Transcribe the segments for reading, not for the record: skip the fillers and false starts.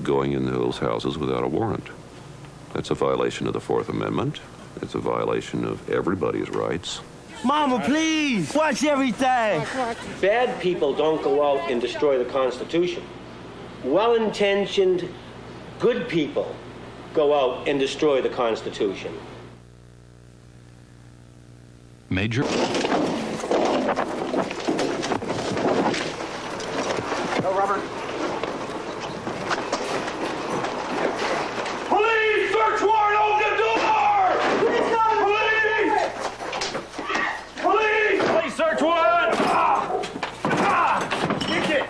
going into those houses without a warrant. That's a violation of the Fourth Amendment. It's a violation of everybody's rights. Mama, please, watch everything. Bad people don't go out and destroy the Constitution. Well-intentioned, good people go out and destroy the Constitution. Major. Go, Robert. Police! Search warrant! Open the door! Police! Police! Police! Search warrant! Kick it!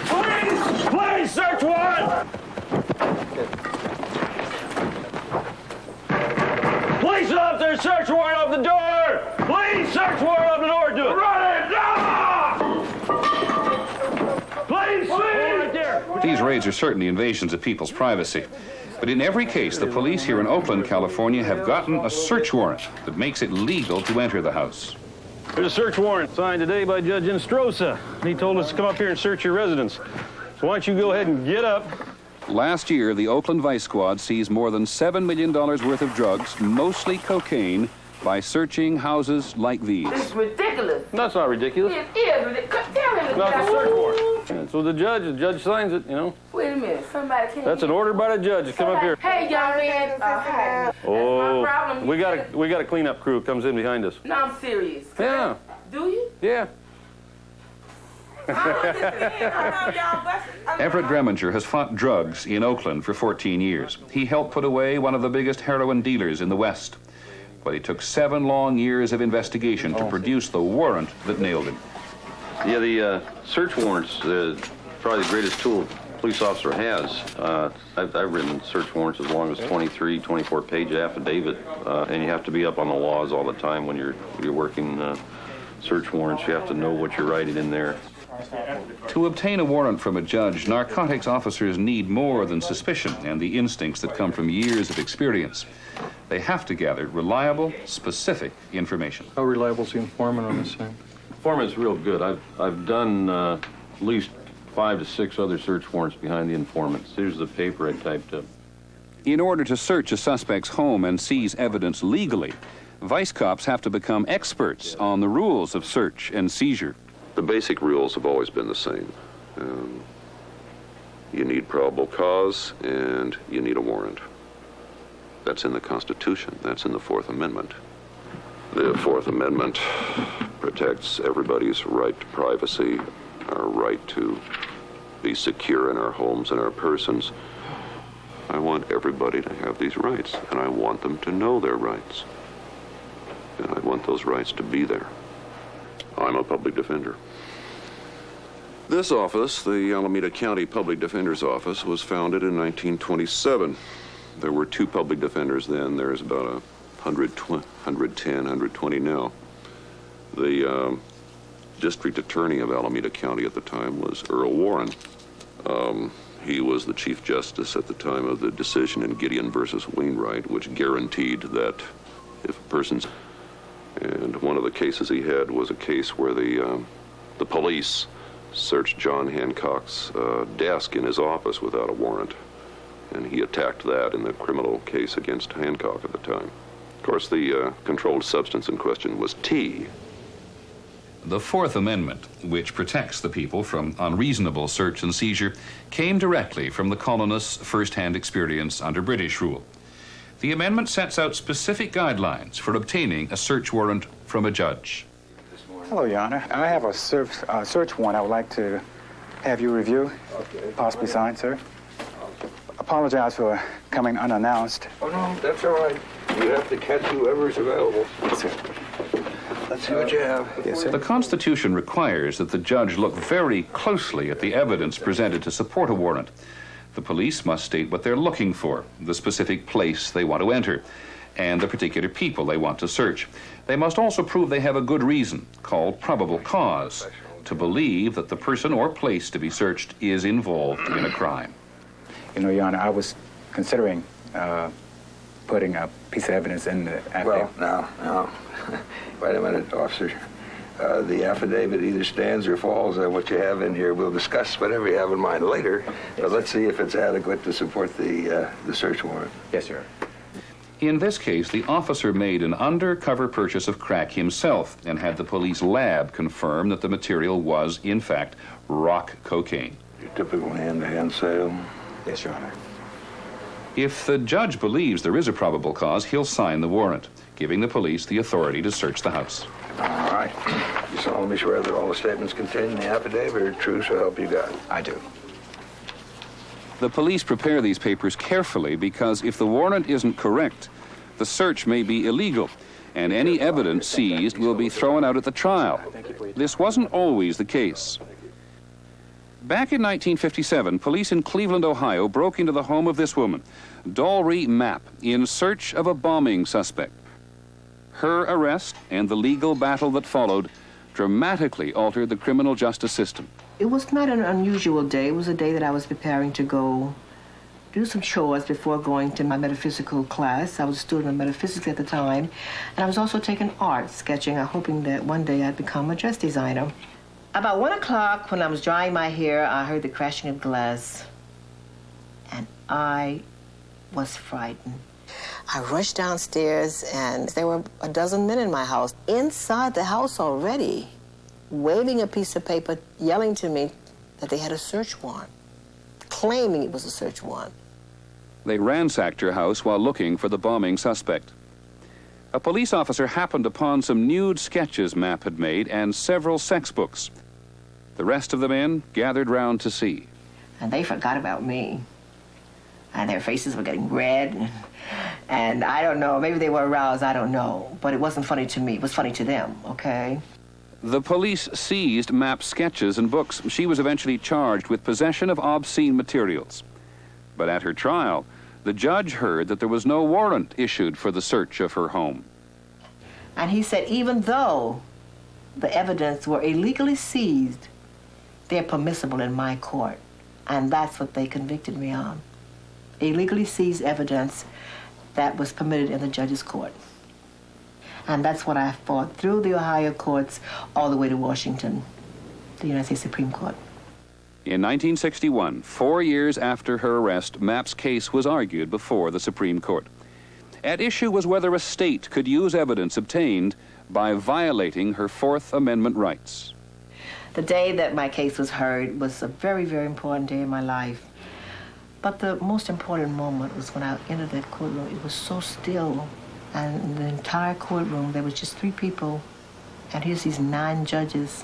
Police! Police! Search warrant! Police officer! Search warrant! Open the door! Police! Search warrant! Open the door! Do it! Run it! Police! Right there! These raids are certainly invasions of people's privacy. But in every case, the police here in Oakland, California, have gotten a search warrant that makes it legal to enter the house. There's a search warrant signed today by Judge Instrosa. He told us to come up here and search your residence. So why don't you go ahead and get up? Last year, the Oakland Vice Squad seized more than $7 million worth of drugs, mostly cocaine, by searching houses like these. It's ridiculous. That's not ridiculous. It is ridiculous. Tell him Not the search warrant. Yeah, so the judge signs it, you know. Wait a minute. Somebody came. That's an order by the judge to come up here. Hey, young man. Hi. Oh, That's my problem. we got a cleanup crew comes in behind us. No, I'm serious. Yeah. Do you? Yeah. Everett Greminger has fought drugs in Oakland for 14 years. He helped put away one of the biggest heroin dealers in the West. But it took 7 long years of investigation to produce the warrant that nailed him. Yeah, the search warrant's probably the greatest tool a police officer has. I've written search warrants as long as 23, 24-page affidavit, and you have to be up on the laws all the time when you're working search warrants. You have to know what you're writing in there. To obtain a warrant from a judge, narcotics officers need more than suspicion and the instincts that come from years of experience. They have to gather reliable, specific information. How reliable is the informant on this thing? Informant's real good. I've done at least 5 to 6 other search warrants behind the informants. Here's the paper I typed up. In order to search a suspect's home and seize evidence legally, vice cops have to become experts on the rules of search and seizure. The basic rules have always been the same. You need probable cause and you need a warrant. That's in the Constitution. That's in the Fourth Amendment. The Fourth Amendment protects everybody's right to privacy, our right to be secure in our homes and our persons. I want everybody to have these rights, and I want them to know their rights. And I want those rights to be there. I'm a public defender. This office, the Alameda County Public Defender's Office, was founded in 1927. There were 2 public defenders then. There's about 110, 120 now. The district attorney of Alameda County at the time was Earl Warren. He was the Chief Justice at the time of the decision in Gideon versus Wainwright, which guaranteed that if a person's... And one of the cases he had was a case where the police searched John Hancock's desk in his office without a warrant. And he attacked that in the criminal case against Hancock at the time. Of course, the controlled substance in question was tea. The Fourth Amendment, which protects the people from unreasonable search and seizure, came directly from the colonists' first-hand experience under British rule. The amendment sets out specific guidelines for obtaining a search warrant from a judge. Hello, Your Honor. I have a search warrant I would like to have you review, possibly sign, sir. Apologize for coming unannounced. Oh, no, that's all right. You have to catch whoever's available. Yes, sir. Let's see what you have. Yes, sir. The Constitution requires that the judge look very closely at the evidence presented to support a warrant. The police must state what they're looking for, the specific place they want to enter, and the particular people they want to search. They must also prove they have a good reason, called probable cause, to believe that the person or place to be searched is involved in a crime. You know, Your Honor, I was considering putting a piece of evidence in the affidavit. Well, now, wait a minute, officer. The affidavit either stands or falls on what you have in here. We'll discuss whatever you have in mind later, but let's see if it's adequate to support the search warrant. Yes, sir. In this case, the officer made an undercover purchase of crack himself and had the police lab confirm that the material was, in fact, rock cocaine. Your typical hand-to-hand sale. Yes, Your Honor. If the judge believes there is a probable cause, he'll sign the warrant, giving the police the authority to search the house. All right. You solemnly swear that all the statements contained in the affidavit are true, so help you God. I do. The police prepare these papers carefully because if the warrant isn't correct, the search may be illegal, and any evidence seized will be thrown out at the trial. This wasn't always the case. Back in 1957, police in Cleveland, Ohio, broke into the home of this woman, Dolly Mapp, in search of a bombing suspect. Her arrest and the legal battle that followed dramatically altered the criminal justice system. It was not an unusual day. It was a day that I was preparing to go do some chores before going to my metaphysical class. I was a student of metaphysics at the time, and I was also taking art, sketching, hoping that one day I'd become a dress designer. About 1 o'clock, when I was drying my hair, I heard the crashing of glass, and I was frightened. I rushed downstairs, and there were a dozen men in my house, inside the house already, waving a piece of paper, yelling to me that they had a search warrant, claiming it was a search warrant. They ransacked her house while looking for the bombing suspect. A police officer happened upon some nude sketches Mapp had made and several sex books. The rest of the men gathered round to see. And they forgot about me. And their faces were getting red, and I don't know, maybe they were aroused, I don't know. But it wasn't funny to me, it was funny to them, okay? The police seized Mapp's sketches and books. She was eventually charged with possession of obscene materials. But at her trial, the judge heard that there was no warrant issued for the search of her home. And he said even though the evidence were illegally seized, they're permissible in my court. And that's what they convicted me on. Illegally seized evidence that was permitted in the judge's court. And that's what I fought through the Ohio courts all the way to Washington, the United States Supreme Court. In 1961, 4 years after her arrest, Mapp's case was argued before the Supreme Court. At issue was whether a state could use evidence obtained by violating her Fourth Amendment rights. The day that my case was heard was a very, very important day in my life. But the most important moment was when I entered that courtroom. It was so still. And in the entire courtroom, there was just 3 people. And here's these 9 judges.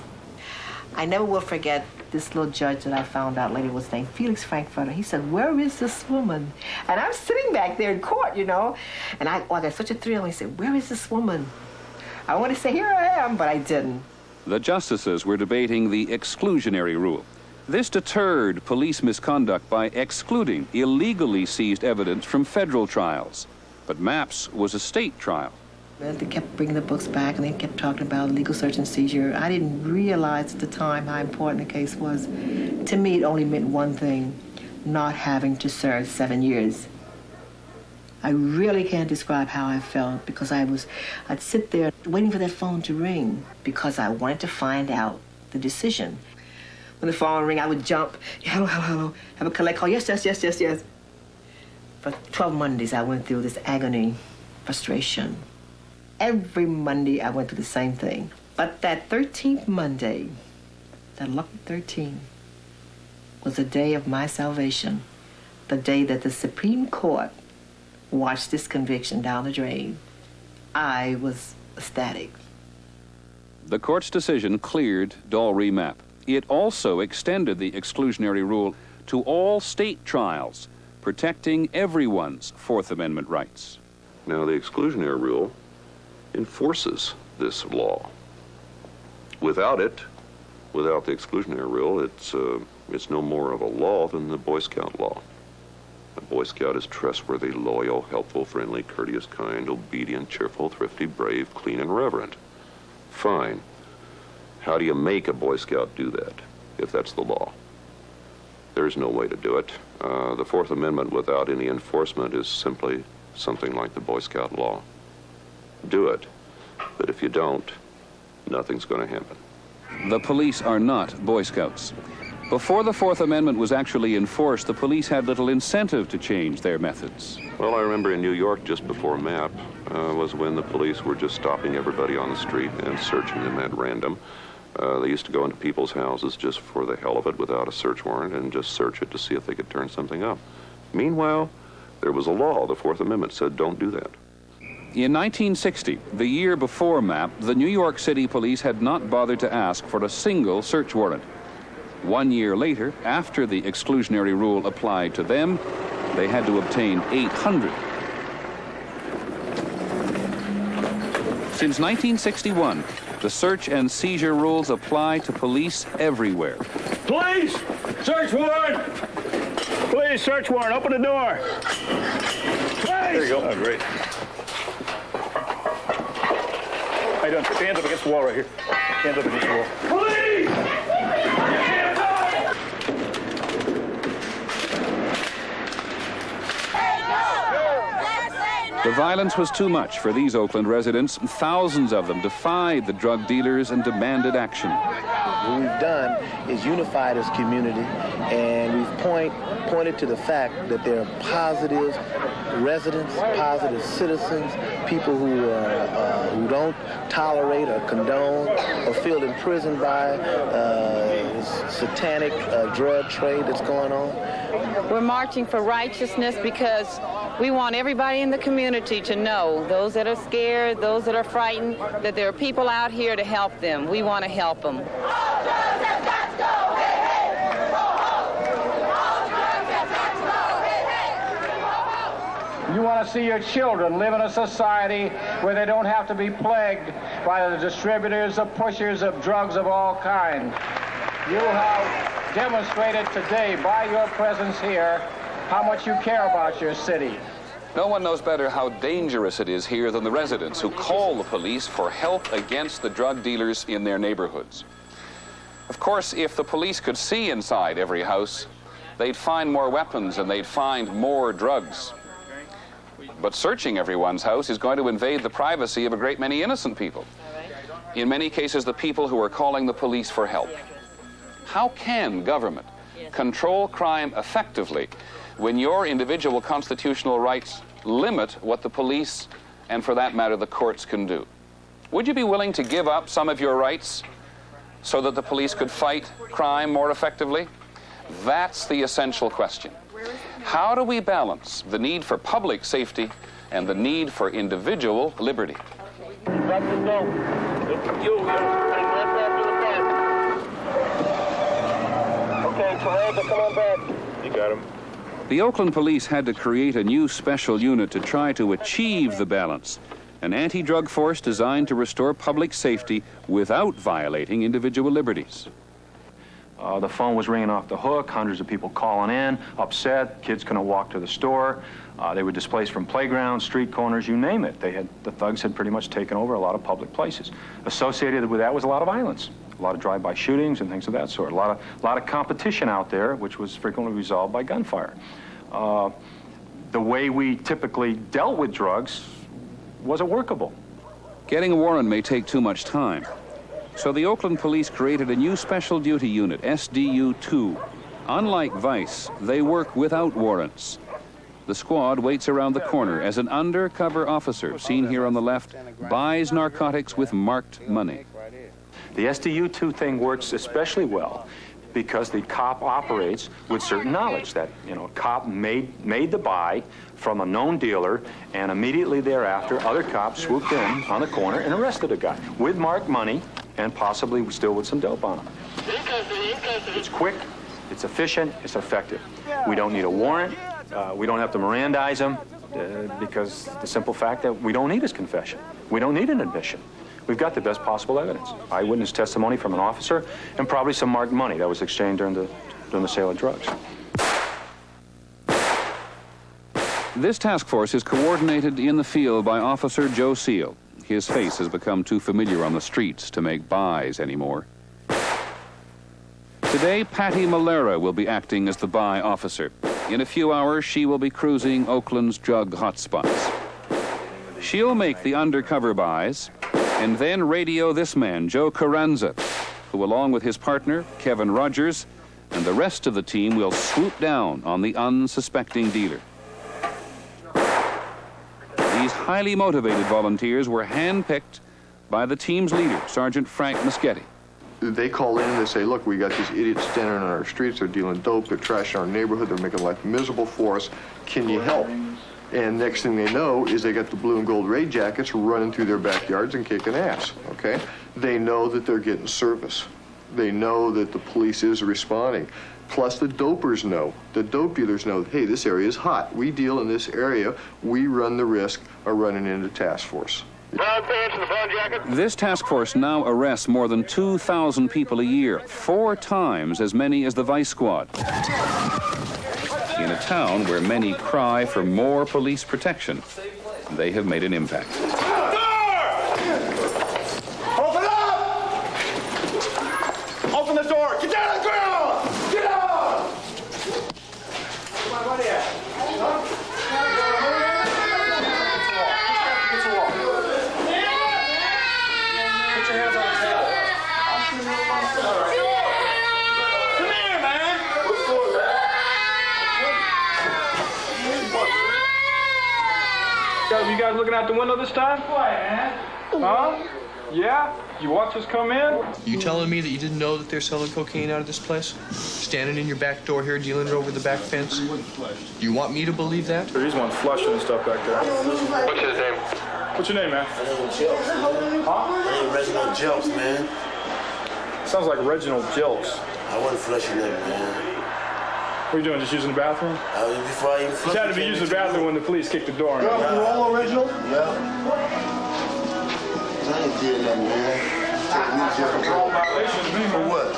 I never will forget this little judge that I found out later was named Felix Frankfurter. He said, "Where is this woman?" And I'm sitting back there in court, you know. And I got such a thrill. He said, "Where is this woman?" I wanted to say, "Here I am," but I didn't. The justices were debating the exclusionary rule. This deterred police misconduct by excluding illegally seized evidence from federal trials. But Mapp's was a state trial. They kept bringing the books back, and they kept talking about legal search and seizure. I didn't realize at the time how important the case was. To me, it only meant one thing, not having to serve 7 years. I really can't describe how I felt, because I'd sit there waiting for that phone to ring because I wanted to find out the decision. When the phone rang, I would jump. Hello, hello, hello. Have a collect call. Yes, yes, yes, yes, yes. For 12 Mondays, I went through this agony, frustration. Every Monday, I went through the same thing. But that 13th Monday, that lucky 13, was the day of my salvation, the day that the Supreme Court watched this conviction down the drain. I was ecstatic. The court's decision cleared Dolly Mapp. It also extended the exclusionary rule to all state trials, protecting everyone's Fourth Amendment rights. Now, the exclusionary rule enforces this law. Without it, without the exclusionary rule, it's no more of a law than the Boy Scout law. A Boy Scout is trustworthy, loyal, helpful, friendly, courteous, kind, obedient, cheerful, thrifty, brave, clean, and reverent. Fine. How do you make a Boy Scout do that, if that's the law? There's no way to do it. The Fourth Amendment without any enforcement is simply something like the Boy Scout law. Do it. But if you don't, nothing's going to happen. The police are not Boy Scouts. Before the Fourth Amendment was actually enforced, the police had little incentive to change their methods. Well, I remember in New York, just before MAP, was when the police were just stopping everybody on the street and searching them at random. They used to go into people's houses just for the hell of it without a search warrant and just search it to see if they could turn something up. Meanwhile, there was a law. The Fourth Amendment said don't do that. In 1960, the year before MAP, the New York City police had not bothered to ask for a single search warrant. 1 year later, after the exclusionary rule applied to them, they had to obtain 800. Since 1961, the search and seizure rules apply to police everywhere. Police! Search warrant! Please, search warrant. Open the door. Police! There you go. Oh, great. How you doing? Put your hands up against the wall right here. Hands up against the wall. Police! Hands up! The violence was too much for these Oakland residents. Thousands of them defied the drug dealers and demanded action. What we've done is unified as a community, and we've pointed to the fact that there are positive residents, positive citizens, people who don't tolerate or condone or feel imprisoned by this satanic drug trade that's going on. We're marching for righteousness because we want everybody in the community to know, those that are scared, those that are frightened, that there are people out here to help them. We want to help them. You want to see your children live in a society where they don't have to be plagued by the distributors, the pushers of drugs of all kinds. You have demonstrated today by your presence here how much you care about your city. No one knows better how dangerous it is here than the residents who call the police for help against the drug dealers in their neighborhoods. Of course, if the police could see inside every house, they'd find more weapons and they'd find more drugs. But searching everyone's house is going to invade the privacy of a great many innocent people. In many cases, the people who are calling the police for help. How can government control crime effectively when your individual constitutional rights limit what the police, and for that matter, the courts can do? Would you be willing to give up some of your rights so that the police could fight crime more effectively? That's the essential question. How do we balance the need for public safety and the need for individual liberty? Drop the dope. Okay, Teresa, come on back. You got him. The Oakland police had to create a new special unit to try to achieve the balance, an anti-drug force designed to restore public safety without violating individual liberties. The phone was ringing off the hook, hundreds of people calling in, upset, kids couldn't walk to the store. They were displaced from playgrounds, street corners, you name it. The thugs had pretty much taken over a lot of public places. Associated with that was a lot of violence, a lot of drive-by shootings and things of that sort, a lot of competition out there, which was frequently resolved by gunfire. The way we typically dealt with drugs wasn't workable. Getting a warrant may take too much time. So the Oakland police created a new special duty unit, SDU-2. Unlike Vice, they work without warrants. The squad waits around the corner as an undercover officer, seen here on the left, buys narcotics with marked money. The SDU-2 thing works especially well because the cop operates with certain knowledge that, a cop made the buy from a known dealer, and immediately thereafter, other cops swooped in on the corner and arrested a guy with marked money and possibly still with some dope on him. It's quick, it's efficient, it's effective. We don't need a warrant. We don't have to Mirandize him because the simple fact that we don't need his confession. We don't need an admission. We've got the best possible evidence. Eyewitness testimony from an officer and probably some marked money that was exchanged during the sale of drugs. This task force is coordinated in the field by Officer Joe Seal. His face has become too familiar on the streets to make buys anymore. Today, Patty Malera will be acting as the buy officer. In a few hours, she will be cruising Oakland's drug hotspots. She'll make the undercover buys, and then radio this man, Joe Carranza, who, along with his partner, Kevin Rogers, and the rest of the team will swoop down on the unsuspecting dealer. These highly motivated volunteers were handpicked by the team's leader, Sergeant Frank Muschetti. They call in and they say, look, we got these idiots standing on our streets, they're dealing dope, they're trashing our neighborhood, they're making life miserable for us. Can you help? And next thing they know is they got the blue and gold raid jackets running through their backyards and kicking ass, okay? They know that they're getting service. They know that the police is responding. Plus the dopers know, the dope dealers know, hey, this area is hot. We deal in this area, we run the risk of running into task force. Brown pants and the brown jacket. This task force now arrests more than 2,000 people a year, 4 times as many as the Vice Squad. In a town where many cry for more police protection, they have made an impact. Open up! Open the door! Get down on the ground! Get down! Where's my money at? Put your hands on the table. Come here, man! What's going on? You guys looking out the window this time? Quiet, man. Huh? Yeah? You watch us come in? You telling me that you didn't know that they're selling cocaine out of this place? Standing in your back door here, dealing it over the back fence? You want me to believe that? He's one flushing and stuff back there. What's his name? What's your name, man? My name is Jelks. Huh? My name is Reginald Jelks, man. Sounds like Reginald Jelks. I wasn't flushing that, man. What are you doing, just using the bathroom? Before I even You had to be using the bathroom when the police kicked the door in. You all original? Yeah. I ain't did nothing, man. For what?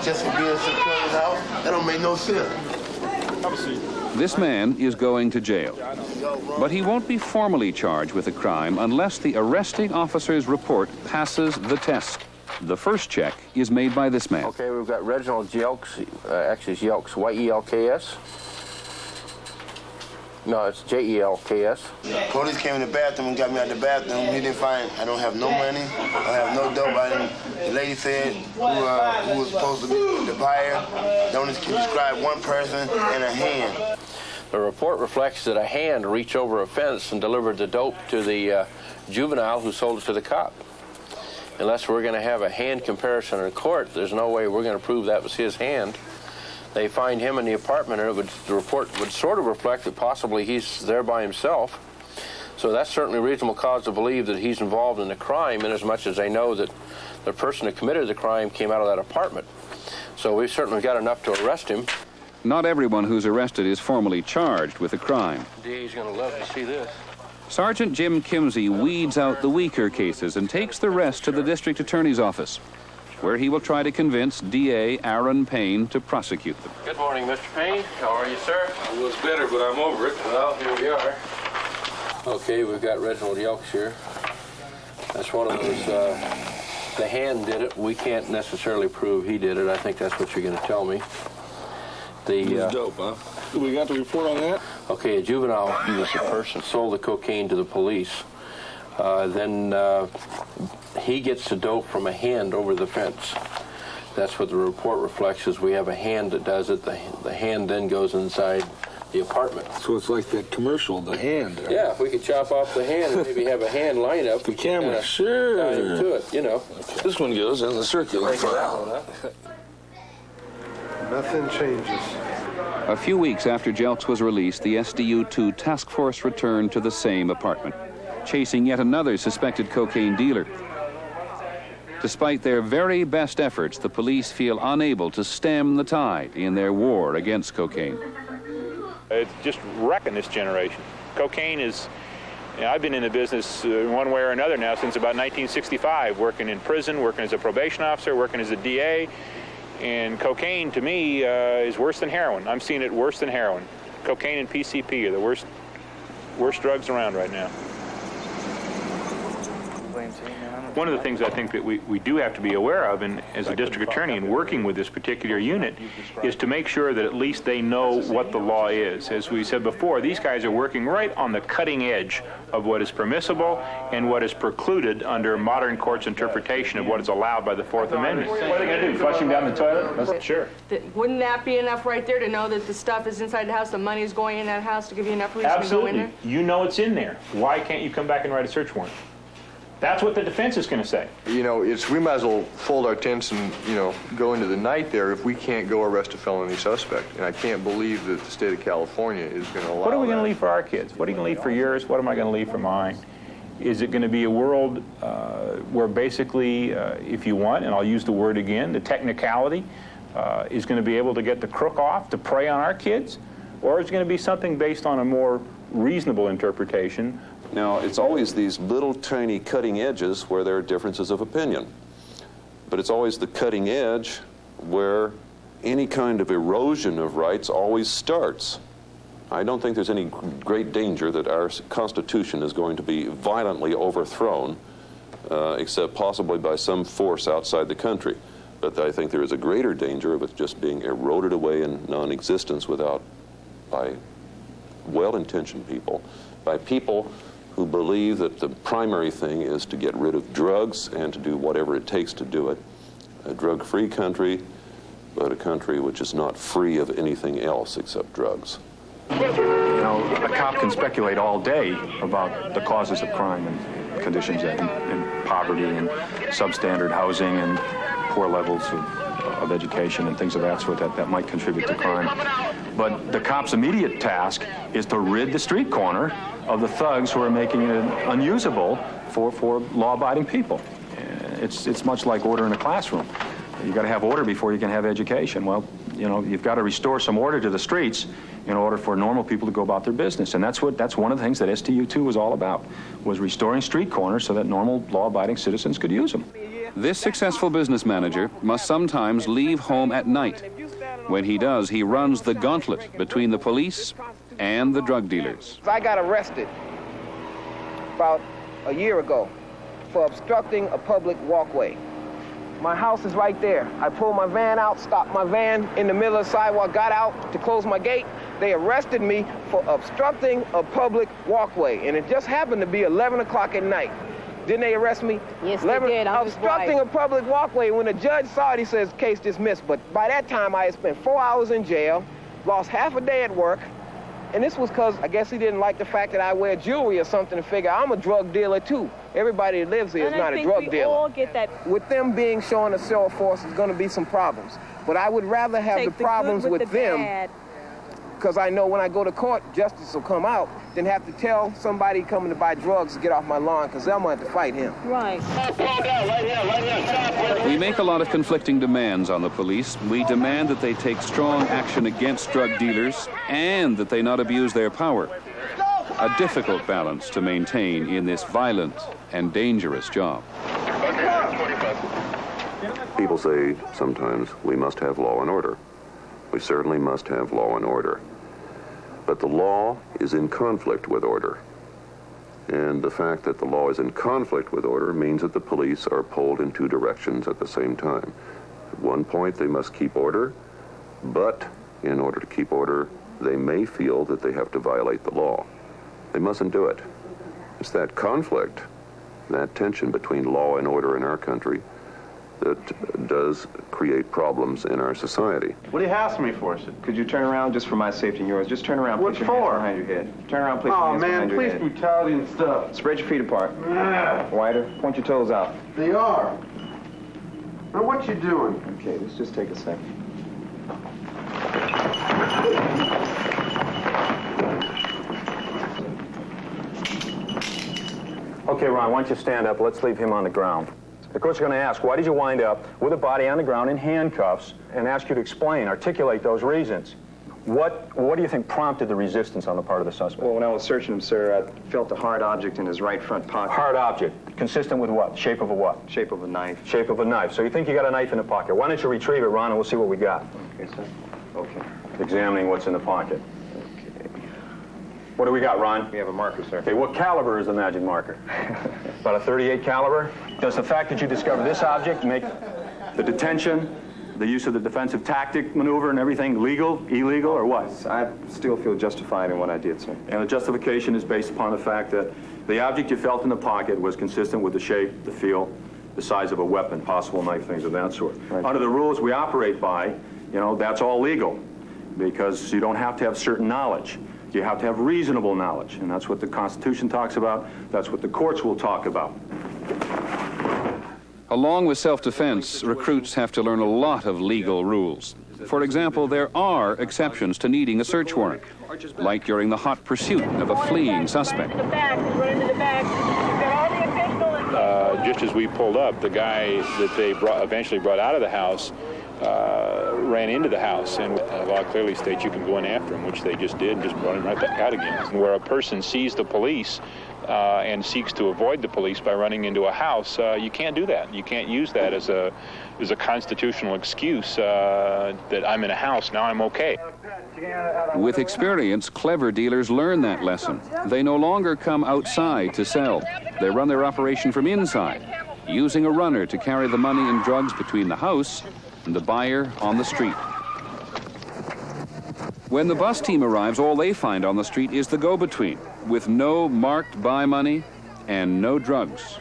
Just for being secure in the house? That don't make no sense. Have a seat. This man is going to jail, but he won't be formally charged with a crime unless the arresting officer's report passes the test. The first check is made by this man. Okay, we've got Reginald Jelks. Actually, it's Jelks, Y-E-L-K-S. No, it's J-E-L-K-S. Police came in the bathroom and got me out the bathroom. He didn't find, I don't have no money. I have no dope. The lady said who was supposed to be the buyer. Don't describe one person and a hand. The report reflects that a hand reached over a fence and delivered the dope to the juvenile who sold it to the cop. Unless we're going to have a hand comparison in court, there's no way we're going to prove that was his hand. They find him in the apartment, and the report would sort of reflect that possibly he's there by himself. So that's certainly reasonable cause to believe that he's involved in the crime, in as much as they know that the person who committed the crime came out of that apartment. So we've certainly got enough to arrest him. Not everyone who's arrested is formally charged with a crime. DA's going to love to see this. Sergeant Jim Kimsey weeds out the weaker cases and takes the rest to the district attorney's office, where he will try to convince DA Aaron Payne to prosecute them. Good morning, Mr. Payne. How are you, sir? I was better, but I'm over it. Well, here we are. Okay, we've got Reginald Jelks here. That's one of those, the hand did it. We can't necessarily prove he did it. I think that's what you're going to tell me. It's dope, huh? We got the report on that? Okay, a juvenile, he was the person, sold the cocaine to the police. Then he gets the dope from a hand over the fence. That's what the report reflects, is we have a hand that does it. The hand then goes inside the apartment. So it's like that commercial, the hand. Yeah, if we could chop off the hand and maybe have a hand line up. The camera, sure. Tie him to it, you know. Okay. This one goes in the circular file. Nothing changes. A few weeks after Jelks was released, the SDU-2 task force returned to the same apartment, chasing yet another suspected cocaine dealer. Despite their very best efforts, the police feel unable to stem the tide in their war against cocaine. It's just wrecking this generation. Cocaine is, I've been in the business one way or another now since about 1965, working in prison, working as a probation officer, working as a DA. And cocaine, to me, is worse than heroin. I'm seeing it worse than heroin. Cocaine and PCP are the worst drugs around right now. One of the things I think that we do have to be aware of, and as a district attorney in working with this particular unit, is to make sure that at least they know what the law is. As we said before, these guys are working right on the cutting edge of what is permissible and what is precluded under modern court's interpretation of what is allowed by the Fourth Amendment. What are they going to do, flush him down the toilet? Sure. Wouldn't that be enough right there to know that the stuff is inside the house, the money is going in that house to give you enough reason to go in there? Absolutely. You know it's in there. Why can't you come back and write a search warrant? That's what the defense is going to say. You know, we might as well fold our tents and, go into the night there if we can't go arrest a felony suspect. And I can't believe that the state of California is going to allow What are we going to that. leave for our kids? What are you going to leave for yours? What am I going to leave for mine? Is it going to be a world where basically, if you want, and I'll use the word again, the technicality is going to be able to get the crook off to prey on our kids? Or is it going to be something based on a more reasonable interpretation? Now, it's always these little tiny cutting edges where there are differences of opinion. But it's always the cutting edge where any kind of erosion of rights always starts. I don't think there's any great danger that our Constitution is going to be violently overthrown, except possibly by some force outside the country. But I think there is a greater danger of it just being eroded away in non-existence by well-intentioned people, by people who believe that the primary thing is to get rid of drugs and to do whatever it takes to do it. A drug-free country, but a country which is not free of anything else except drugs. A cop can speculate all day about the causes of crime and conditions in poverty and substandard housing and poor levels of education and things of that sort that might contribute to crime. But the cop's immediate task is to rid the street corner of the thugs who are making it unusable for law-abiding people. It's much like order in a classroom. You've got to have order before you can have education. Well, you've got to restore some order to the streets in order for normal people to go about their business. And that's one of the things that STU-2 was all about, was restoring street corners so that normal law-abiding citizens could use them. This successful business manager must sometimes leave home at night. When he does, he runs the gauntlet between the police and the drug dealers. I got arrested about a year ago for obstructing a public walkway. My house is right there. I pulled my van out, stopped my van in the middle of the sidewalk, got out to close my gate. They arrested me for obstructing a public walkway, and it just happened to be 11 o'clock at night. Didn't they arrest me? Yes, they did. Obstructing a public walkway. When the judge saw it, he says, case dismissed. But by that time, I had spent 4 hours in jail, lost half a day at work, and this was because I guess he didn't like the fact that I wear jewelry or something to figure I'm a drug dealer too. Everybody that lives here is not a drug dealer. All get that. With them being shown a show of force, there's going to be some problems. But I would rather have the problems with them, because I know when I go to court, justice will come out, than have to tell somebody coming to buy drugs to get off my lawn, because I'm going to have to fight him. Right. We make a lot of conflicting demands on the police. We demand that they take strong action against drug dealers and that they not abuse their power. A difficult balance to maintain in this violent and dangerous job. People say sometimes we must have law and order. We certainly must have law and order. But the law is in conflict with order. And the fact that the law is in conflict with order means that the police are pulled in two directions at the same time. At one point, they must keep order, but in order to keep order, they may feel that they have to violate the law. They mustn't do it. It's that conflict, that tension between law and order in our country that does create problems in our society. What do you hassle me for, sir? Could you turn around just for my safety and yours? Just turn around, What place your hands for? behind your head. Turn around, place your Oh, hands man, behind your police head. brutality and stuff. Spread your feet apart. Wider. Point your toes out. They are. Now, what you doing? Okay, let's just take a second. Okay, Ron, why don't you stand up? Let's leave him on the ground. The court's going to ask, why did you wind up with a body on the ground in handcuffs, and ask you to explain, articulate those reasons. What do you think prompted the resistance on the part of the suspect? Well, when I was searching him, sir, I felt a hard object in his right front pocket. Hard object. Consistent with what? Shape of a what? Shape of a knife. Shape of a knife. So you think you got a knife in the pocket. Why don't you retrieve it, Ron, and we'll see what we got. Okay, sir. Okay. Examining what's in the pocket. What do we got, Ron? We have a marker, sir. Okay, what caliber is the magic marker? About a .38 caliber? Does the fact that you discovered this object make the detention, the use of the defensive tactic maneuver and everything legal, illegal, or what? I still feel justified in what I did, sir. And the justification is based upon the fact that the object you felt in the pocket was consistent with the shape, the feel, the size of a weapon, possible knife, things of that sort. Right. Under the rules we operate by, you know, that's all legal because you don't have to have certain knowledge. You have to have reasonable knowledge, and that's what the Constitution talks about. That's what the courts will talk about. Along with self-defense, recruits have to learn a lot of legal rules. For example, there are exceptions to needing a search warrant, like during the hot pursuit of a fleeing suspect. Just as we pulled up, the guy that they eventually brought out of the house ran into the house, and the law clearly states you can go in after him, which they just did, and just brought him right back out again. And where a person sees the police and seeks to avoid the police by running into a house, you can't do that. You can't use that as a constitutional excuse that I'm in a house, now I'm okay. With experience, clever dealers learn that lesson. They no longer come outside to sell. They run their operation from inside, using a runner to carry the money and drugs between the house and the buyer on the street. When the bus team arrives, all they find on the street is the go-between, with no marked buy money and no drugs.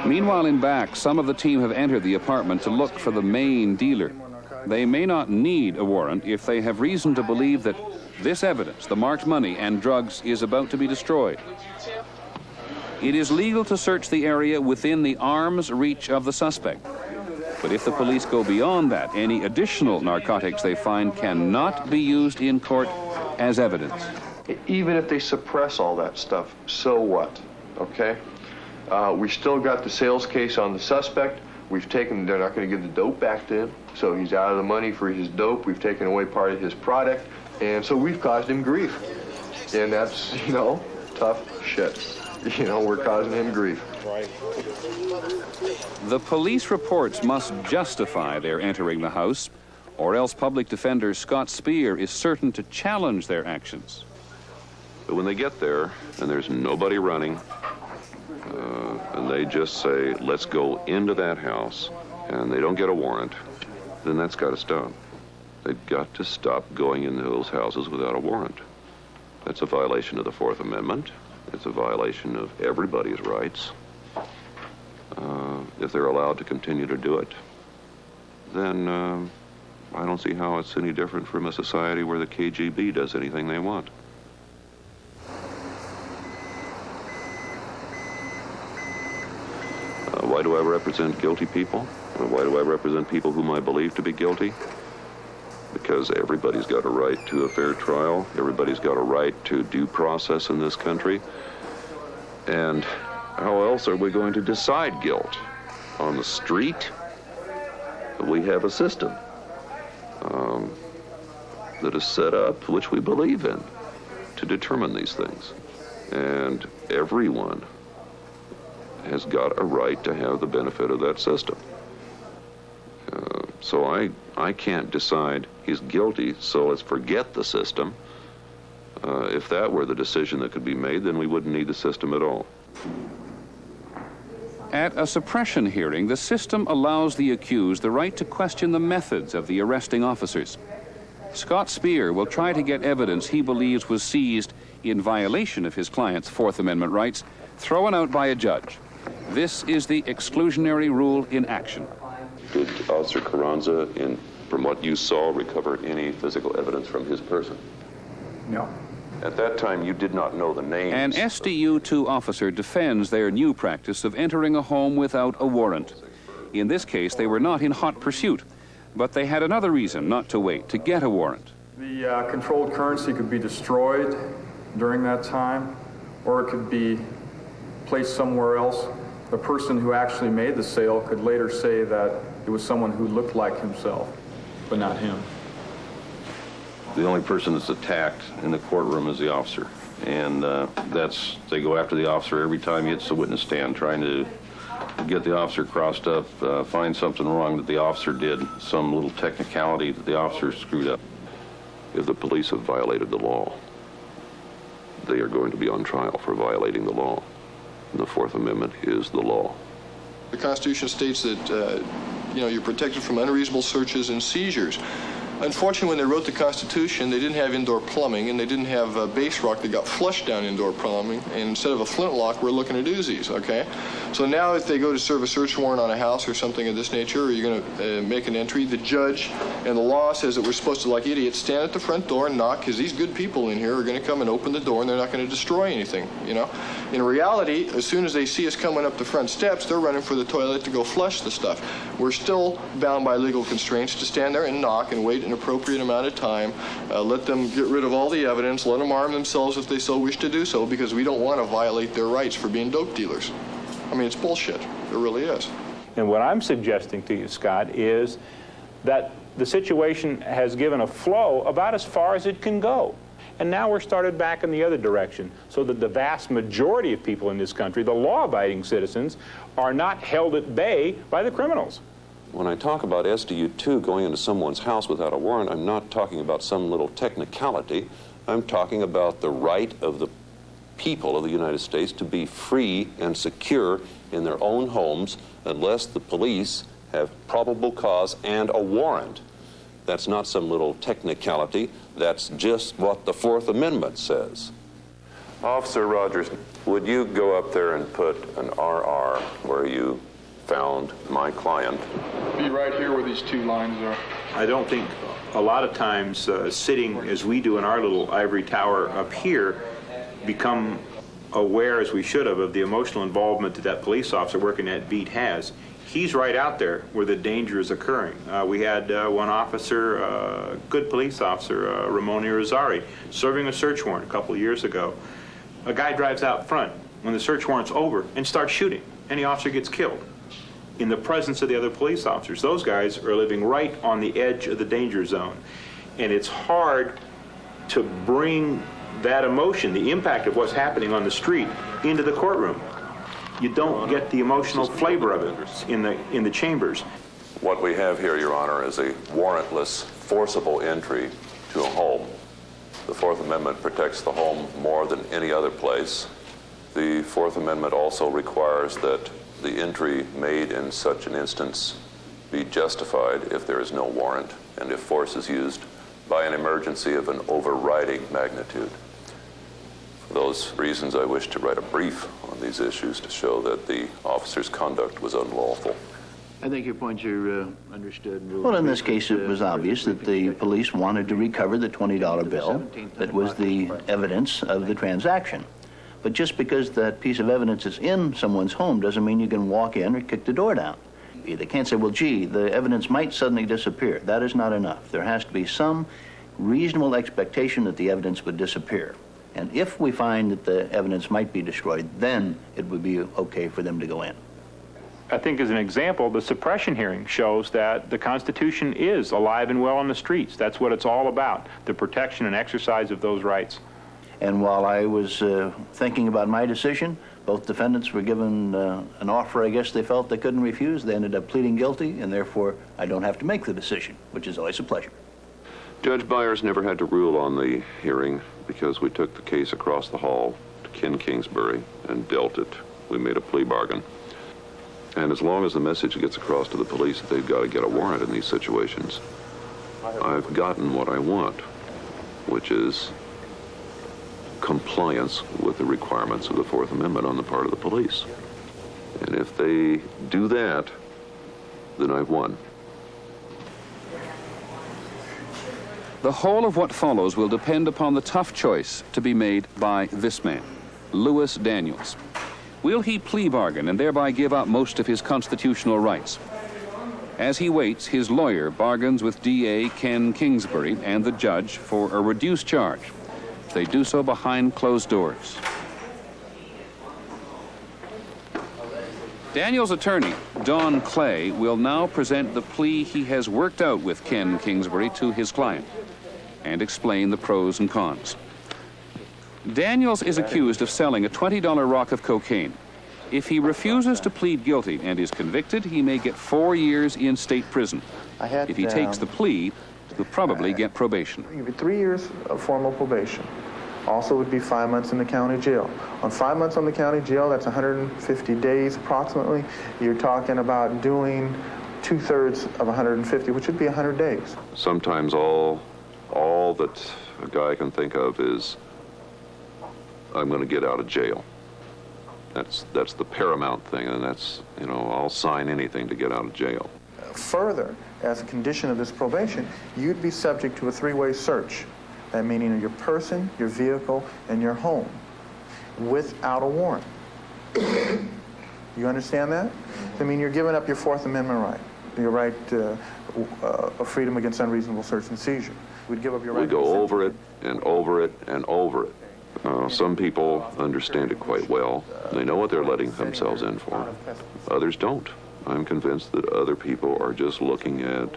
Meanwhile, in back, some of the team have entered the apartment to look for the main dealer. They may not need a warrant if they have reason to believe that this evidence, the marked money and drugs, is about to be destroyed. It is legal to search the area within the arm's reach of the suspect. But if the police go beyond that, any additional narcotics they find cannot be used in court as evidence. Even if they suppress all that stuff, so what? Okay? We still got the sales case on the suspect. We've taken, they're not going to give the dope back to him, so he's out of the money for his dope. We've taken away part of his product, and so we've caused him grief. And that's, you know, tough shit. You know, we're causing him grief. Right. The police reports must justify their entering the house, or else public defender Scott Speer is certain to challenge their actions. But when they get there and there's nobody running, and they just say, let's go into that house, and they don't get a warrant, then that's got to stop. They've got to stop going into those houses without a warrant. That's a violation of the Fourth Amendment. It's a violation of everybody's rights. If they're allowed to continue to do it, then I don't see how it's any different from a society where the KGB does anything they want. Why do I represent guilty people? Why do I represent people whom I believe to be guilty? Because everybody's got a right to a fair trial. Everybody's got a right to due process in this country. And how else are we going to decide guilt? On the street? We have a system that is set up, which we believe in, to determine these things. And everyone has got a right to have the benefit of that system. So I can't decide he's guilty, so let's forget the system. If that were the decision that could be made, then we wouldn't need the system at all. At a suppression hearing, the system allows the accused the right to question the methods of the arresting officers. Scott Speer will try to get evidence he believes was seized in violation of his client's Fourth Amendment rights, thrown out by a judge. This is the exclusionary rule in action. Did Officer Carranza, from what you saw, recover any physical evidence from his person? No. At that time, you did not know the names. An SDU-2 officer defends their new practice of entering a home without a warrant. In this case, they were not in hot pursuit, but they had another reason not to wait to get a warrant. The controlled currency could be destroyed during that time, or it could be placed somewhere else. The person who actually made the sale could later say that it was someone who looked like himself, but not him. The only person that's attacked in the courtroom is the officer. And they go after the officer every time he hits the witness stand, trying to get the officer crossed up, find something wrong that the officer did, some little technicality that the officer screwed up. If the police have violated the law, they are going to be on trial for violating the law. And the Fourth Amendment is the law. The Constitution states that, you're protected from unreasonable searches and seizures. Unfortunately, when they wrote the Constitution, they didn't have indoor plumbing, and they didn't have base rock that got flushed down indoor plumbing. And instead of a flintlock, we're looking at Uzis, okay? So now if they go to serve a search warrant on a house or something of this nature, or you're going to make an entry, the judge and the law says that we're supposed to, like idiots, stand at the front door and knock, because these good people in here are going to come and open the door, and they're not going to destroy anything, In reality, as soon as they see us coming up the front steps, they're running for the toilet to go flush the stuff. We're still bound by legal constraints to stand there and knock and wait an appropriate amount of time, let them get rid of all the evidence, let them arm themselves if they so wish to do so, because we don't want to violate their rights for being dope dealers. I mean, it's bullshit. It really is. And what I'm suggesting to you, Scott, is that the situation has given a flow about as far as it can go. And now we're started back in the other direction, so that the vast majority of people in this country, the law-abiding citizens, are not held at bay by the criminals. When I talk about SDU2 going into someone's house without a warrant, I'm not talking about some little technicality. I'm talking about the right of the people of the United States to be free and secure in their own homes unless the police have probable cause and a warrant. That's not some little technicality. That's just what the Fourth Amendment says. Officer Rogers, would you go up there and put an RR where you found my client? Be right here where these two lines are. I don't think a lot of times sitting as we do in our little ivory tower up here become aware, as we should have, of the emotional involvement that police officer working that beat has. He's right out there where the danger is occurring. We had one officer, good police officer, Ramon Irizarry, serving a search warrant a couple of years ago. A guy drives out front when the search warrant's over and starts shooting, and the officer gets killed in the presence of the other police officers. Those guys are living right on the edge of the danger zone. And it's hard to bring that emotion, the impact of what's happening on the street, into the courtroom. You don't get the emotional flavor of it in the chambers. What we have here, Your Honor, is a warrantless, forcible entry to a home. The Fourth Amendment protects the home more than any other place. The Fourth Amendment also requires that the entry made in such an instance be justified if there is no warrant and if force is used by an emergency of an overriding magnitude. For those reasons, I wish to write a brief on these issues to show that the officer's conduct was unlawful. I think your points are understood. Well, in this case, it was obvious that the police wanted to recover the $20 bill that was the evidence of the transaction. But just because that piece of evidence is in someone's home doesn't mean you can walk in or kick the door down. They can't say, well, gee, the evidence might suddenly disappear. That is not enough. There has to be some reasonable expectation that the evidence would disappear. And if we find that the evidence might be destroyed, then it would be okay for them to go in. I think as an example, the suppression hearing shows that the Constitution is alive and well on the streets. That's what it's all about, the protection and exercise of those rights. And while I was thinking about my decision, both defendants were given an offer I guess they felt they couldn't refuse. They ended up pleading guilty, and therefore I don't have to make the decision, which is always a pleasure. Judge Byers never had to rule on the hearing because we took the case across the hall to Ken Kingsbury and dealt it. We made a plea bargain. And as long as the message gets across to the police that they've got to get a warrant in these situations, I've gotten what I want, which is compliance with the requirements of the Fourth Amendment on the part of the police. And if they do that, then I've won. The whole of what follows will depend upon the tough choice to be made by this man, Lewis Daniels. Will he plea bargain and thereby give up most of his constitutional rights? As he waits, his lawyer bargains with DA Ken Kingsbury and the judge for a reduced charge. They do so behind closed doors. Daniel's attorney, Don Clay, will now present the plea he has worked out with Ken Kingsbury to his client and explain the pros and cons. Daniels is accused of selling a $20 rock of cocaine. If he refuses to plead guilty and is convicted, he may get 4 years in state prison. If he takes the plea, he'll probably get probation. I'll give you 3 years of formal probation. Also would be 5 months in the county jail. On 5 months on the county jail, that's 150 days approximately. You're talking about doing 2/3 of 150, which would be 100 days. Sometimes all that a guy can think of is, I'm going to get out of jail. That's the paramount thing, and that's, you know, I'll sign anything to get out of jail. Further, as a condition of this probation, you'd be subject to a 3-way search. That meaning your person, your vehicle, and your home, without a warrant. You understand that? I mean, you're giving up your Fourth Amendment right, your right of freedom against unreasonable search and seizure. We'd give up your right. We go over it and over it and over it. Some people understand it quite well. They know what they're letting themselves in for. Others don't. I'm convinced that other people are just looking at,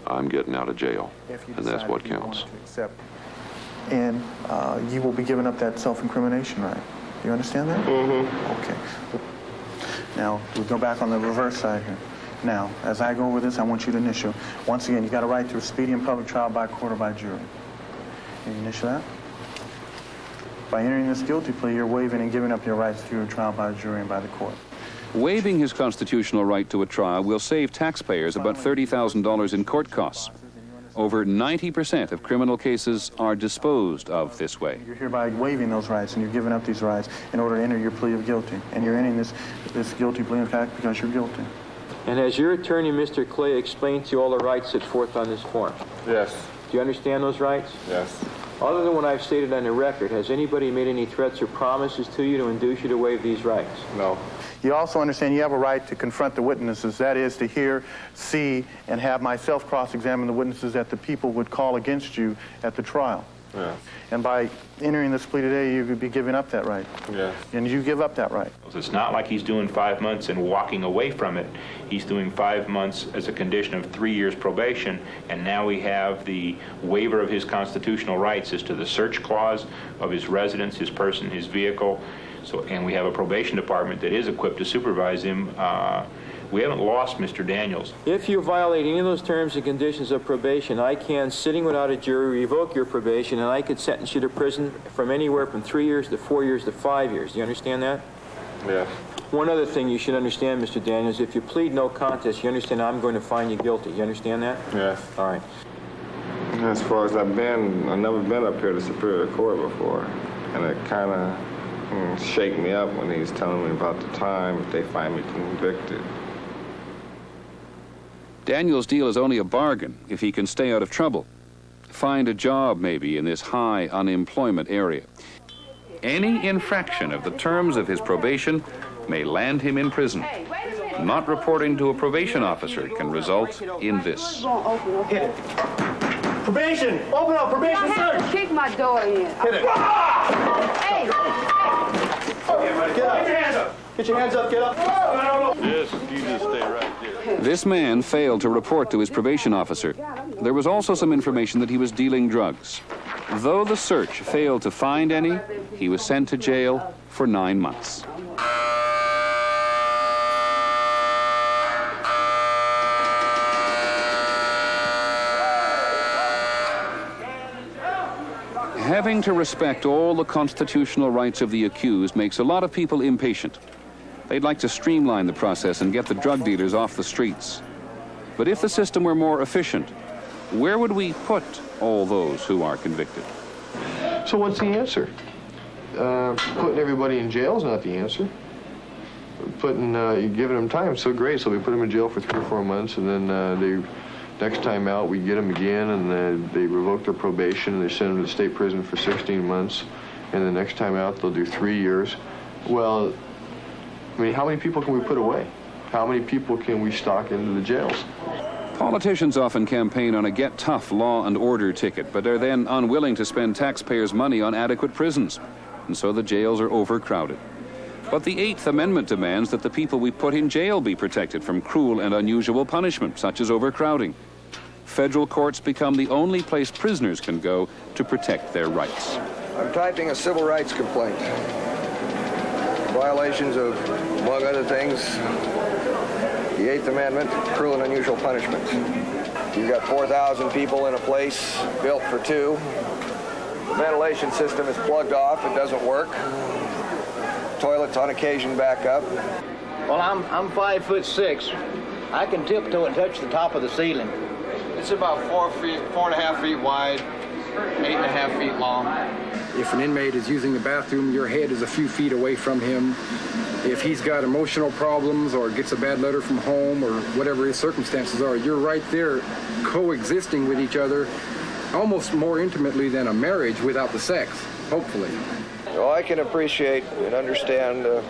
I'm getting out of jail, and that's what counts. And you will be giving up that self-incrimination right. Do you understand that? Mm-hmm. Okay. Now, we go back on the reverse side here. Now, as I go over this, I want you to initial. Once again, you got a right to a speedy and public trial by court or by jury. Can you initial that? By entering this guilty plea, you're waiving and giving up your rights to a trial by jury and by the court. Waiving his constitutional right to a trial will save taxpayers about $30,000 in court costs. Over 90% of criminal cases are disposed of this way. You're hereby waiving those rights, and you're giving up these rights in order to enter your plea of guilty. And you're entering this guilty plea, in fact, because you're guilty. And has your attorney, Mr. Clay, explained to you all the rights set forth on this form? Yes. Do you understand those rights? Yes. Other than what I've stated on the record, has anybody made any threats or promises to you to induce you to waive these rights? No. You also understand you have a right to confront the witnesses. That is to hear, see, and have myself cross-examine the witnesses that the people would call against you at the trial. Yes. And by entering this plea today, you would be giving up that right. Yes. And you give up that right. It's not like he's doing 5 months and walking away from it. He's doing 5 months as a condition of 3 years probation, and now we have the waiver of his constitutional rights as to the search clause of his residence, his person, his vehicle. So, and we have a probation department that is equipped to supervise him. We haven't lost Mr. Daniels. If you violate any of those terms and conditions of probation, I can, sitting without a jury, revoke your probation, and I could sentence you to prison from anywhere from 3 years to 4 years to 5 years. Do you understand that? Yes. One other thing you should understand, Mr. Daniels, if you plead no contest, you understand I'm going to find you guilty. You understand that? Yes. All right. As far as I've never been up here to Superior Court before, and it kind of shake me up when he's telling me about the time if they find me convicted. Daniel's deal is only a bargain if he can stay out of trouble. Find a job, maybe, in this high unemployment area. Any infraction of the terms of his probation may land him in prison. Not reporting to a probation officer can result in this. Hit it. Probation! Open up! Probation search! Kick my door in. Hit it. Hey! Get up! Get your hands up! Get your hands up! Get up! Yes, you just stay right there. This man failed to report to his probation officer. There was also some information that he was dealing drugs. Though the search failed to find any, he was sent to jail for 9 months. Having to respect all the constitutional rights of the accused makes a lot of people impatient. They'd like to streamline the process and get the drug dealers off the streets. But if the system were more efficient, where would we put all those who are convicted? So what's the answer? Putting everybody in jail is not the answer. Giving them time is so great, so we put them in jail for 3 or 4 months, and then next time out we get them again, and they revoke their probation, and they send them to state prison for 16 months, and the next time out they'll do 3 years. Well, I mean, how many people can we put away? How many people can we stock into the jails? Politicians often campaign on a get tough law and order ticket, but are then unwilling to spend taxpayers' money on adequate prisons, and so the jails are overcrowded. But the 8th Amendment demands that the people we put in jail be protected from cruel and unusual punishment, such as overcrowding. Federal courts become the only place prisoners can go to protect their rights. I'm typing a civil rights complaint. Violations of, among other things, the 8th Amendment, cruel and unusual punishments. You've got 4,000 people in a place built for 2. ventilation system is plugged off. It doesn't work. Toilets on occasion back up. Well, I'm 5'6". I can tiptoe and touch the top of the ceiling. It's about 4.5 feet wide, 8.5 feet long. If an inmate is using the bathroom, your head is a few feet away from him. If he's got emotional problems or gets a bad letter from home or whatever his circumstances are, you're right there coexisting with each other almost more intimately than a marriage without the sex, hopefully. Well, I can appreciate and understand the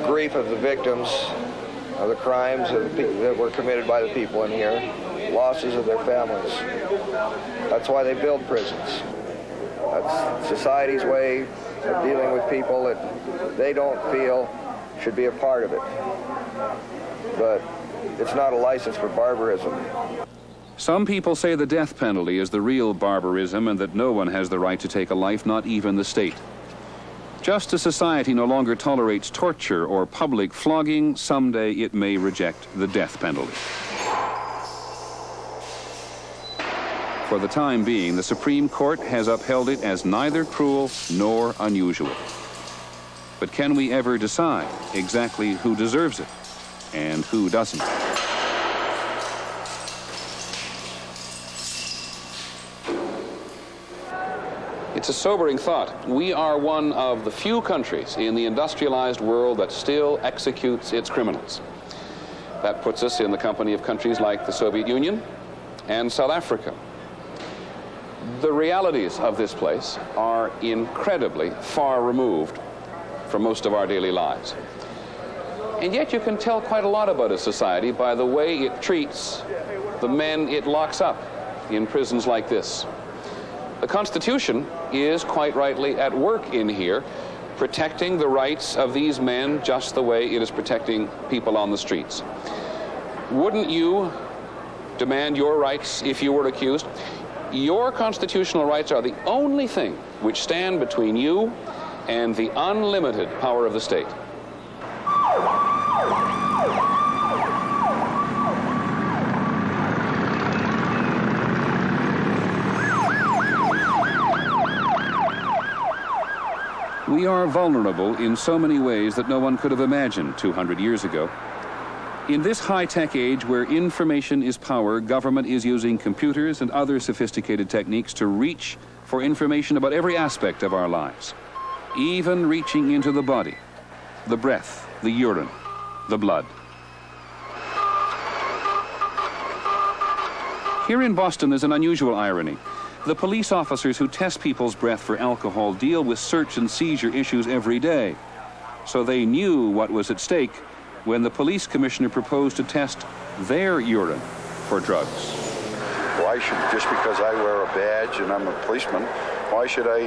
grief of the victims of the crimes that were committed by the people in here, losses of their families. That's why they build prisons. That's society's way of dealing with people that they don't feel should be a part of it. But it's not a license for barbarism. Some people say the death penalty is the real barbarism and that no one has the right to take a life, not even the state. Just as society no longer tolerates torture or public flogging, someday it may reject the death penalty. For the time being, the Supreme Court has upheld it as neither cruel nor unusual. But can we ever decide exactly who deserves it and who doesn't? It's a sobering thought. We are one of the few countries in the industrialized world that still executes its criminals. That puts us in the company of countries like the Soviet Union and South Africa. The realities of this place are incredibly far removed from most of our daily lives. And yet you can tell quite a lot about a society by the way it treats the men it locks up in prisons like this. The Constitution is quite rightly at work in here, protecting the rights of these men just the way it is protecting people on the streets. Wouldn't you demand your rights if you were accused? Your constitutional rights are the only thing which stand between you and the unlimited power of the state. We are vulnerable in so many ways that no one could have imagined 200 years ago. In this high-tech age where information is power, government is using computers and other sophisticated techniques to reach for information about every aspect of our lives, even reaching into the body, the breath, the urine, the blood. Here in Boston is an unusual irony. The police officers who test people's breath for alcohol deal with search and seizure issues every day. So they knew what was at stake when the police commissioner proposed to test their urine for drugs. Why should, just because I wear a badge and I'm a policeman, why should I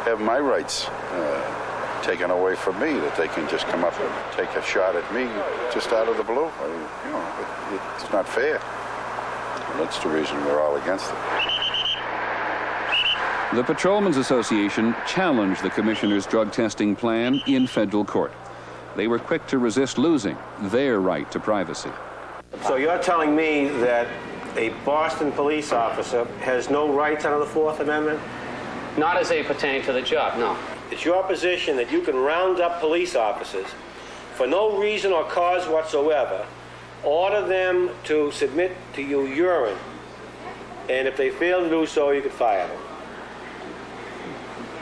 have my rights taken away from me, that they can just come up and take a shot at me just out of the blue? It's not fair. And that's the reason we're all against it. The Patrolmen's Association challenged the commissioner's drug testing plan in federal court. They were quick to resist losing their right to privacy. So you're telling me that a Boston police officer has no rights under the Fourth Amendment? Not as they pertain to the job, no. It's your position that you can round up police officers for no reason or cause whatsoever, order them to submit to you urine, and if they fail to do so, you can fire them.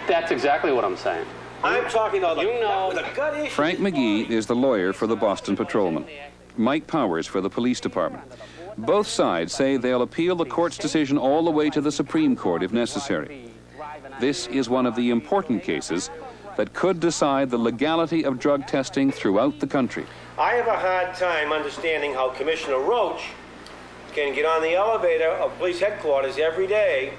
That's exactly what I'm saying. I'm talking about the gut issue. Frank McGee is the lawyer for the Boston Patrolmen. Mike Powers for the police department. Both sides say they'll appeal the court's decision all the way to the Supreme Court if necessary. This is one of the important cases that could decide the legality of drug testing throughout the country. I have a hard time understanding how Commissioner Roach can get on the elevator of police headquarters every day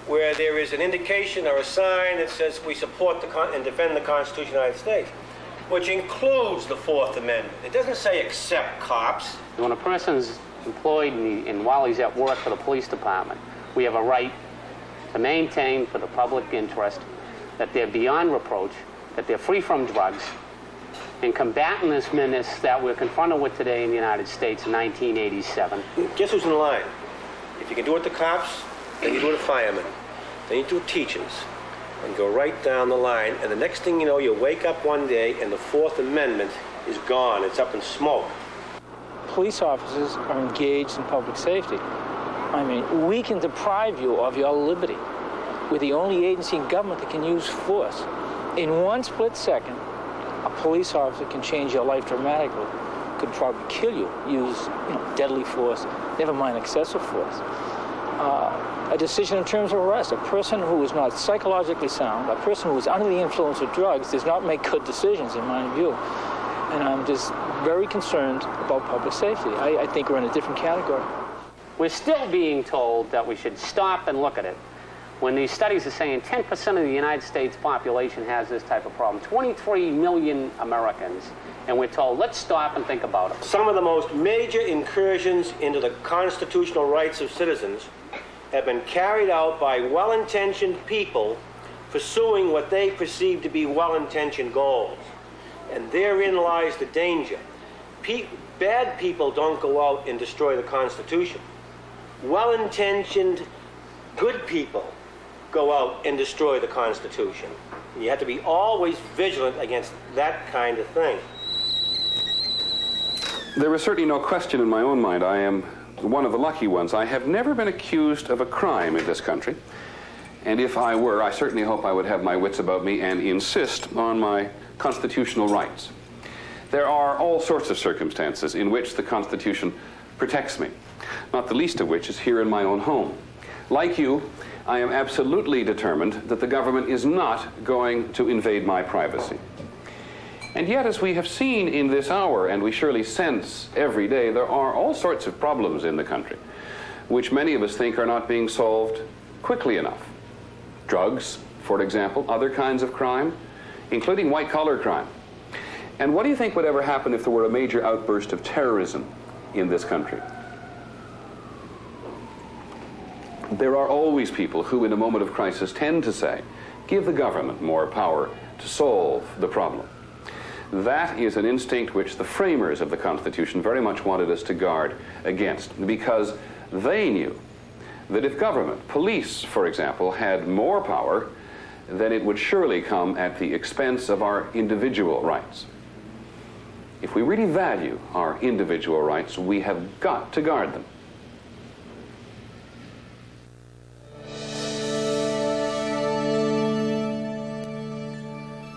where there is an indication or a sign that says we support and defend the Constitution of the United States, which includes the Fourth Amendment. It doesn't say except cops. When a person's employed and while he's at work for the police department, we have a right to maintain for the public interest that they're beyond reproach, that they're free from drugs, and combating this menace that we're confronted with today in the United States in 1987. Guess who's in line? If you can do it to cops, then you go to firemen, then you do teachers, and go right down the line, and the next thing you know, you wake up one day and the Fourth Amendment is gone. It's up in smoke. Police officers are engaged in public safety. I mean, we can deprive you of your liberty. We're the only agency in government that can use force. In one split second, a police officer can change your life dramatically. Could probably kill you, use deadly force, never mind excessive force. A decision in terms of arrest. A person who is not psychologically sound, a person who is under the influence of drugs, does not make good decisions, in my view. And I'm just very concerned about public safety. I think we're in a different category. We're still being told that we should stop and look at it, when these studies are saying 10% of the United States population has this type of problem, 23 million Americans, and we're told, let's stop and think about it. Some of the most major incursions into the constitutional rights of citizens have been carried out by well-intentioned people pursuing what they perceive to be well-intentioned goals. And therein lies the danger. Bad people don't go out and destroy the Constitution. Well-intentioned, good people go out and destroy the Constitution. And you have to be always vigilant against that kind of thing. There is certainly no question in my own mind. I am one of the lucky ones. I have never been accused of a crime in this country. And if I were, I certainly hope I would have my wits about me and insist on my constitutional rights. There are all sorts of circumstances in which the Constitution protects me, not the least of which is here in my own home. Like you, I am absolutely determined that the government is not going to invade my privacy. And yet, as we have seen in this hour, and we surely sense every day, there are all sorts of problems in the country, which many of us think are not being solved quickly enough. Drugs, for example, other kinds of crime, including white-collar crime. And what do you think would ever happen if there were a major outburst of terrorism in this country? There are always people who, in a moment of crisis, tend to say, give the government more power to solve the problem. That is an instinct which the framers of the Constitution very much wanted us to guard against, because they knew that if government, police, for example, had more power, then it would surely come at the expense of our individual rights. If we really value our individual rights, we have got to guard them.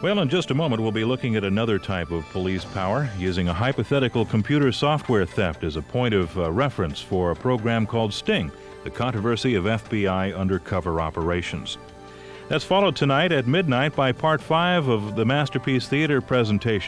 Well, in just a moment, we'll be looking at another type of police power, using a hypothetical computer software theft as a point of reference for a program called Sting, the controversy of FBI undercover operations. That's followed tonight at midnight by Part 5 of the Masterpiece Theater presentation.